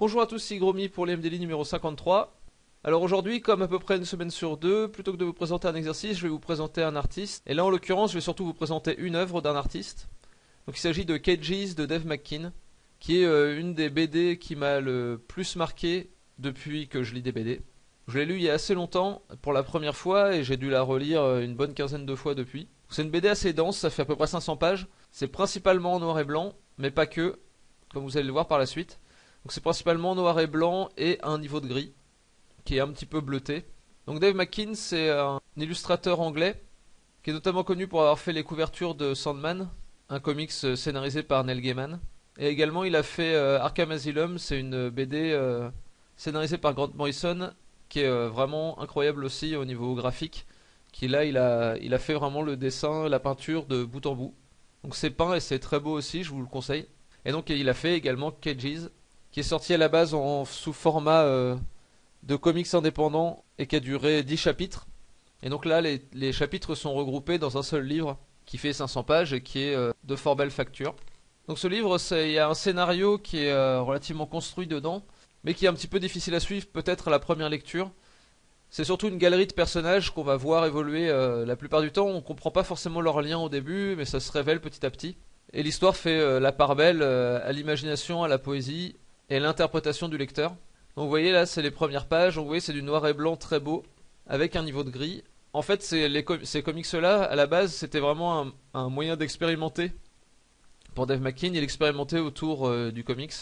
Bonjour à tous, c'est Gromy pour l'MDLI numéro 53. Alors aujourd'hui, comme à peu près une semaine sur deux, plutôt que de vous présenter un exercice, je vais vous présenter un artiste. Et là en l'occurrence, je vais surtout vous présenter une œuvre d'un artiste. Donc il s'agit de Cages de Dave McKean, qui est une des BD qui m'a le plus marqué depuis que je lis des BD. Je l'ai lu il y a assez longtemps pour la première fois et j'ai dû la relire une bonne quinzaine de fois depuis. C'est une BD assez dense, ça fait à peu près 500 pages. C'est principalement en noir et blanc, mais pas que, comme vous allez le voir par la suite. Donc c'est principalement noir et blanc et un niveau de gris qui est un petit peu bleuté. Donc Dave McKean, c'est un illustrateur anglais qui est notamment connu pour avoir fait les couvertures de Sandman, un comics scénarisé par Neil Gaiman. Et également il a fait Arkham Asylum, c'est une BD scénarisée par Grant Morrison qui est vraiment incroyable aussi au niveau graphique. Qui là il a fait vraiment le dessin, la peinture de bout en bout. Donc c'est peint et c'est très beau aussi, je vous le conseille. Et donc il a fait également Cages, qui est sorti à la base sous format de comics indépendant et qui a duré 10 chapitres. Et donc là, les chapitres sont regroupés dans un seul livre qui fait 500 pages et qui est de fort belle facture. Donc ce livre, il y a un scénario qui est relativement construit dedans, mais qui est un petit peu difficile à suivre peut-être à la première lecture. C'est surtout une galerie de personnages qu'on va voir évoluer la plupart du temps. On comprend pas forcément leurs liens au début, mais ça se révèle petit à petit. Et l'histoire fait la part belle à l'imagination, à la poésie et l'interprétation du lecteur. Donc vous voyez là, c'est les premières pages. Donc vous voyez, c'est du noir et blanc très beau avec un niveau de gris. En fait, ces comics là à la base, c'était vraiment un moyen d'expérimenter. Pour Dave McKean, il expérimentait autour du comics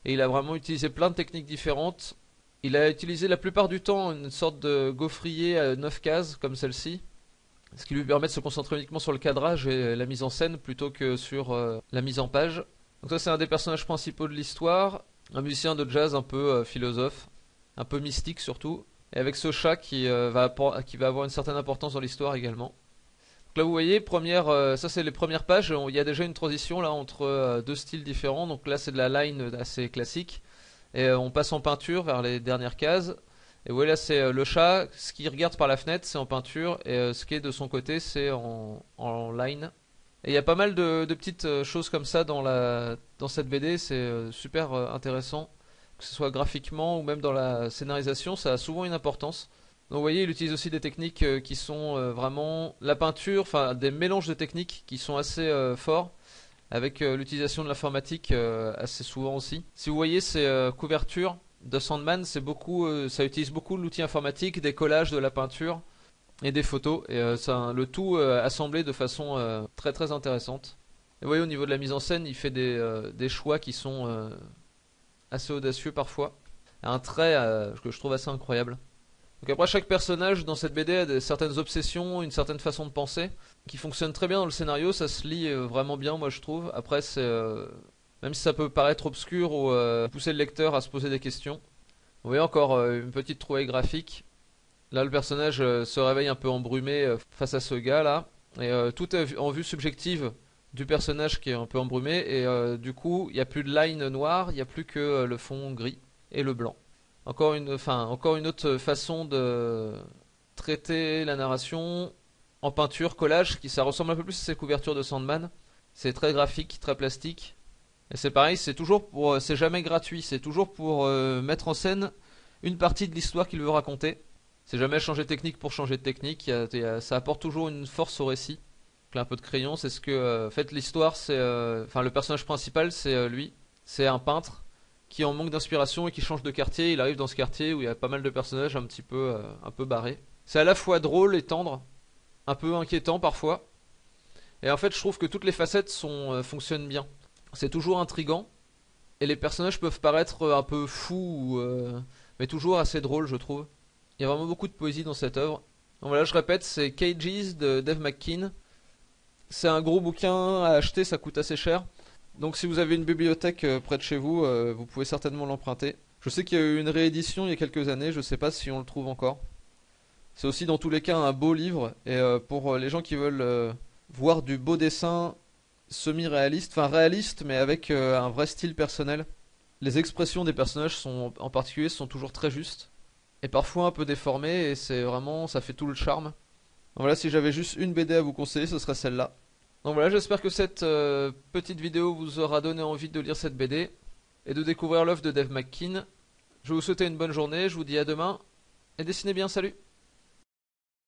et il a vraiment utilisé plein de techniques différentes. Il a utilisé la plupart du temps une sorte de gaufrier à 9 cases comme celle-ci, ce qui lui permet de se concentrer uniquement sur le cadrage et la mise en scène plutôt que sur la mise en page. Donc ça, c'est un des personnages principaux de l'histoire, un musicien de jazz un peu philosophe, un peu mystique surtout, et avec ce chat qui va avoir une certaine importance dans l'histoire également. Donc là vous voyez, ça c'est les premières pages, il y a déjà une transition là entre deux styles différents. Donc là c'est de la line assez classique, et on passe en peinture vers les dernières cases. Et vous voyez là c'est le chat, ce qu'il regarde par la fenêtre c'est en peinture, et ce qui est de son côté c'est en line. Et il y a pas mal de petites choses comme ça dans cette BD, c'est super intéressant, que ce soit graphiquement ou même dans la scénarisation, ça a souvent une importance. Donc vous voyez, il utilise aussi des techniques qui sont vraiment la peinture, enfin des mélanges de techniques qui sont assez forts, avec l'utilisation de l'informatique assez souvent aussi. Si vous voyez ces couvertures de Sandman, ça utilise beaucoup l'outil informatique, des collages de la peinture et des photos, et le tout assemblé de façon très très intéressante. Et vous voyez, au niveau de la mise en scène, il fait des choix qui sont assez audacieux parfois, un trait que je trouve assez incroyable. Donc après, chaque personnage dans cette BD a certaines obsessions, une certaine façon de penser qui fonctionne très bien dans le scénario, ça se lit vraiment bien moi je trouve. Après même si ça peut paraître obscur ou pousser le lecteur à se poser des questions. Vous voyez encore une petite trouvaille graphique. Là, le personnage se réveille un peu embrumé face à ce gars là, et tout est en vue subjective du personnage qui est un peu embrumé, et du coup, il n'y a plus de line noire, il n'y a plus que le fond gris et le blanc. Encore une autre façon de traiter la narration en peinture, collage, ça ressemble un peu plus à ces couvertures de Sandman. C'est très graphique, très plastique. Et c'est pareil, c'est jamais gratuit, c'est toujours pour mettre en scène une partie de l'histoire qu'il veut raconter. C'est jamais changer de technique pour changer de technique. Ça apporte toujours une force au récit. Donc là, un peu de crayon, c'est ce que en fait l'histoire, le personnage principal, c'est lui, c'est un peintre qui est en manque d'inspiration et qui change de quartier. Il arrive dans ce quartier où il y a pas mal de personnages un peu barrés. C'est à la fois drôle et tendre, un peu inquiétant parfois. Et en fait, je trouve que toutes les facettes fonctionnent bien. C'est toujours intriguant et les personnages peuvent paraître un peu fous, mais toujours assez drôles, je trouve. Il y a vraiment beaucoup de poésie dans cette œuvre. Donc voilà, je répète, c'est Cages de Dave McKean. C'est un gros bouquin à acheter, ça coûte assez cher. Donc si vous avez une bibliothèque près de chez vous, vous pouvez certainement l'emprunter. Je sais qu'il y a eu une réédition il y a quelques années, je sais pas si on le trouve encore. C'est aussi dans tous les cas un beau livre, et pour les gens qui veulent voir du beau dessin semi-réaliste, enfin réaliste mais avec un vrai style personnel. Les expressions des personnages en particulier sont toujours très justes et parfois un peu déformées, et ça fait tout le charme. Donc voilà, si j'avais juste une BD à vous conseiller, ce serait celle-là. Donc voilà, j'espère que cette petite vidéo vous aura donné envie de lire cette BD. et de découvrir l'œuvre de Dave McKean. Je vais vous souhaiter une bonne journée, je vous dis à demain, et dessinez bien, salut!